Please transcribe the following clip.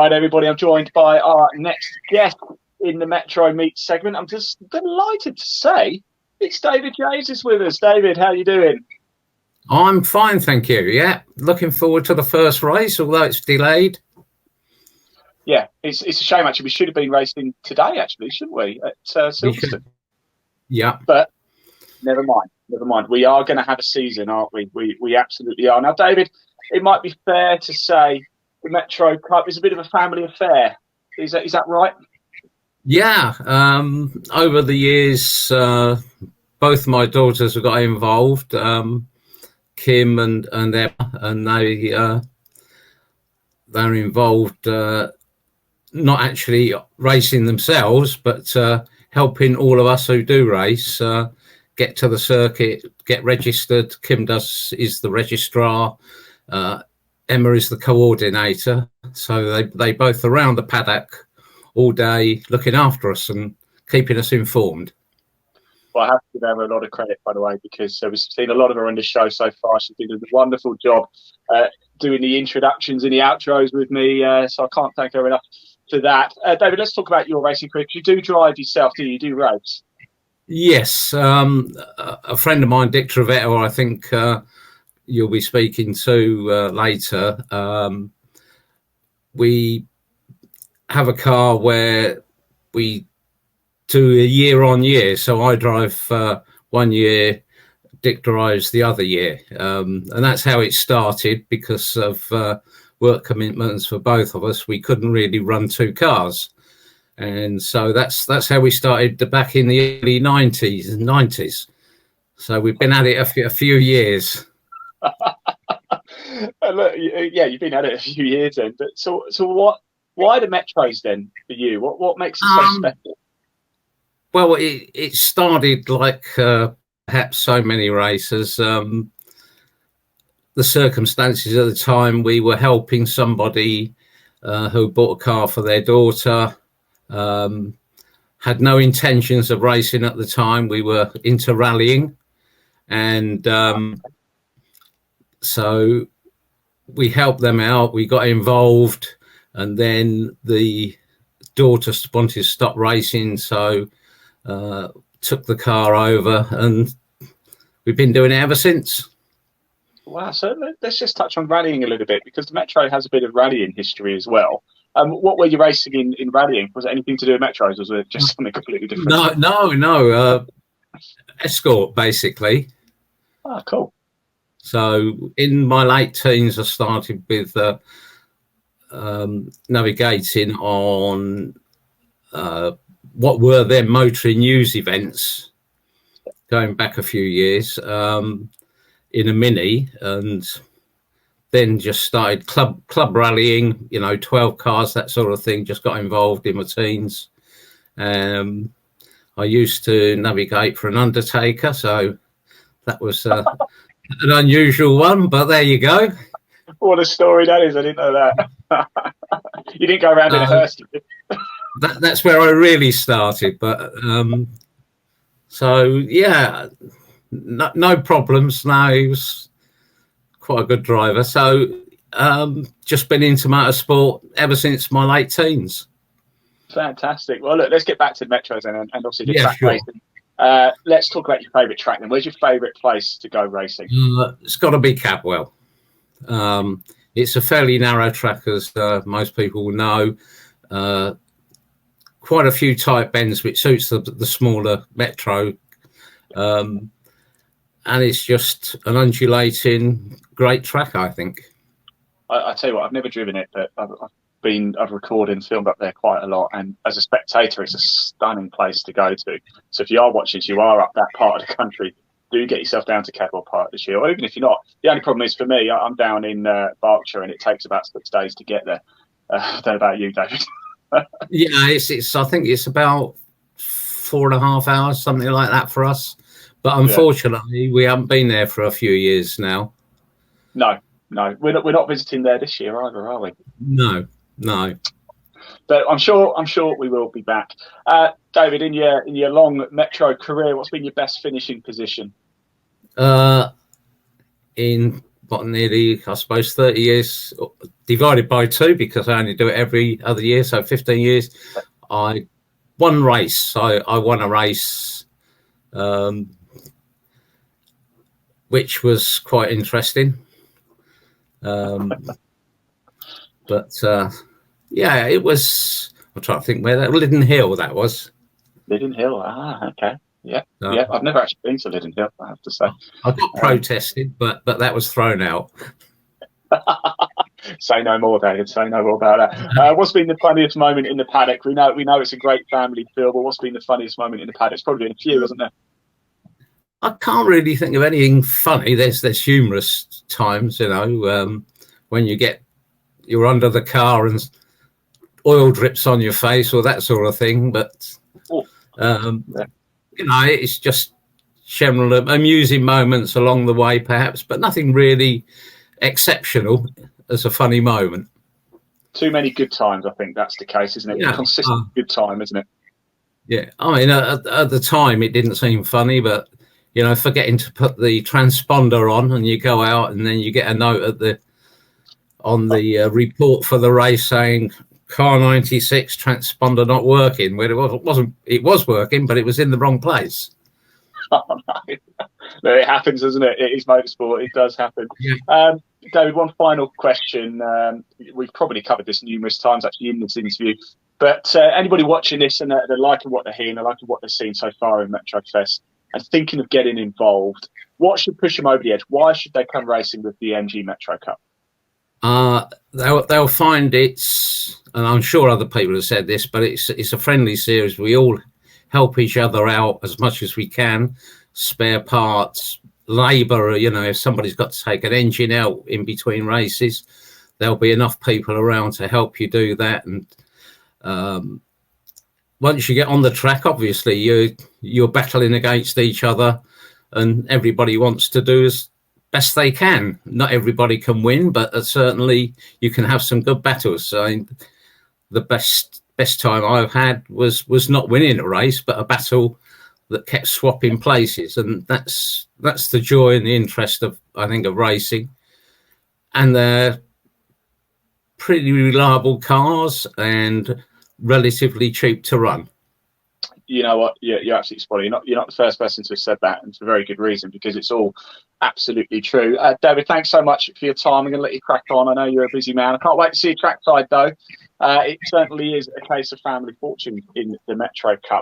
right, everybody. I'm joined by our next guest in the Metro Meet segment. I'm just delighted to say it's David Javes is with us. David, how are you doing? I'm fine, thank you. Yeah, looking forward to the first race, although it's delayed. Yeah, it's a shame, actually. We should have been racing today, actually, shouldn't we, at Silverstone? Yeah. But never mind. Never mind. We are going to have a season, aren't we? We absolutely are. Now, David, it might be fair to say the Metro Cup is a bit of a family affair. Is that right? Yeah. Over the years, both my daughters have got involved, Kim and Emma, and they're involved not actually racing themselves, but helping all of us who do race get to the circuit, get registered. Kim is the registrar. Emma is the coordinator. So they both around the paddock all day looking after us and keeping us informed. Well, I have to give her a lot of credit, by the way, because we've seen a lot of her on the show so far. She's been doing a wonderful job doing the introductions and the outros with me, so I can't thank her enough for that. David, let's talk about your racing career. You do drive yourself, do you? You do race? Yes. A friend of mine, Dick Trevetto, I think you'll be speaking to later. We have a car where we do a year on year. So I drive 1 year, Dick drives the other year. And that's how it started because of work commitments for both of us. We couldn't really run two cars. And so that's how we started back in the early 90s. So we've been at it a few years. Look, yeah, you've been at it a few years then. But so why the Metros then for you? What makes it so special? Well, it started like perhaps so many races. The circumstances at the time, we were helping somebody who bought a car for their daughter. Had no intentions of racing at the time. We were into rallying, and so we helped them out. We got involved, and then the daughter wanted to stop racing, so took the car over, and we've been doing it ever since. Wow, so let's just touch on rallying a little bit, because the Metro has a bit of rallying history as well. What were you racing in rallying? Was it anything to do with Metros, or was it just something completely different? No. Escort, basically. Ah, cool. So in my late teens, I started with navigating on what were then motoring news events, going back a few years, in a Mini, and then just started club rallying, 12 cars, that sort of thing. Just got involved in my teens. I used to navigate for an undertaker, so that was an unusual one, but there you go. What a story that is. I didn't know that. You didn't go around in a hearse. That's where I really started. But so, yeah, no problems. No, he was quite a good driver. So just been into motorsport ever since my late teens. Fantastic. Well, look, let's get back to the Metros and obviously the track sure. racing. Let's talk about your favourite track then. Where's your favourite place to go racing? It's got to be Cadwell. It's a fairly narrow track, as most people will know. Quite a few tight bends, which suits the smaller Metro. And it's just an undulating, great track, I think. I tell you what, I've never driven it, but I've recorded and filmed up there quite a lot, and as a spectator it's a stunning place to go to. So if you are watching, you are up that part of the country, do get yourself down to Cadwell Park this year. Or even if you're not, the only problem is for me, I'm down in Berkshire, and it takes about 6 days to get there. I don't know about you, David. Yeah, it's I think it's about 4.5 hours, something like that for us, but unfortunately we haven't been there for a few years now. No, we're not visiting there this year either, are we? No. But I'm sure we will be back. David, in your long Metro career, what's been your best finishing position? In nearly, I suppose, 30 years, divided by 2 because I only do it every other year, so 15 years. I one race. I won a race, which was quite interesting. But yeah, it was. I'm trying to think where that Liddon Hill that was. Liddon Hill. Okay. Yeah. Yeah. I've never actually been to Liddon Hill, I have to say. I got protested, but that was thrown out. Say no more, David. Say no more about that. What's been the funniest moment in the paddock? We know it's a great family film, but what's been the funniest moment in the paddock? It's probably been a few, hasn't there? I can't really think of anything funny. There's humorous times, when you're under the car and oil drips on your face or that sort of thing. But it's just general amusing moments along the way, perhaps, but nothing really exceptional as a funny moment. Too many good times, I think that's the case, isn't it? Yeah. Consistent good time, isn't it? Yeah, I mean, at the time it didn't seem funny, but forgetting to put the transponder on, and you go out and then you get a note on the report for the race saying car 96 transponder not working. Where it was working, but it was in the wrong place. Oh, no. It happens, doesn't it? It is motorsport. It does happen. Yeah. David, one final question. We've probably covered this numerous times actually in this interview, but anybody watching this and they're liking what they're hearing, they're liking what they've seen so far in Metro Fest and thinking of getting involved, what should push them over the edge? Why should they come racing with the MG Metro Cup? They'll find it's, and I'm sure other people have said this, but it's a friendly series. We all help each other out as much as we can, spare parts, labour, if somebody's got to take an engine out in between races, there'll be enough people around to help you do that. And once you get on the track, obviously you're battling against each other, and everybody wants to do as best they can. Not everybody can win, but certainly you can have some good battles. So the best time I've had was not winning a race, but a battle that kept swapping places, and that's the joy and the interest of racing. And they're pretty reliable cars and relatively cheap to run. You know what? You're absolutely spot on. You're not the first person to have said that, and for a very good reason, because it's all absolutely true. David, thanks so much for your time. I'm going to let you crack on. I know you're a busy man. I can't wait to see you trackside, though. It certainly is a case of family fortune in the Metro Cup.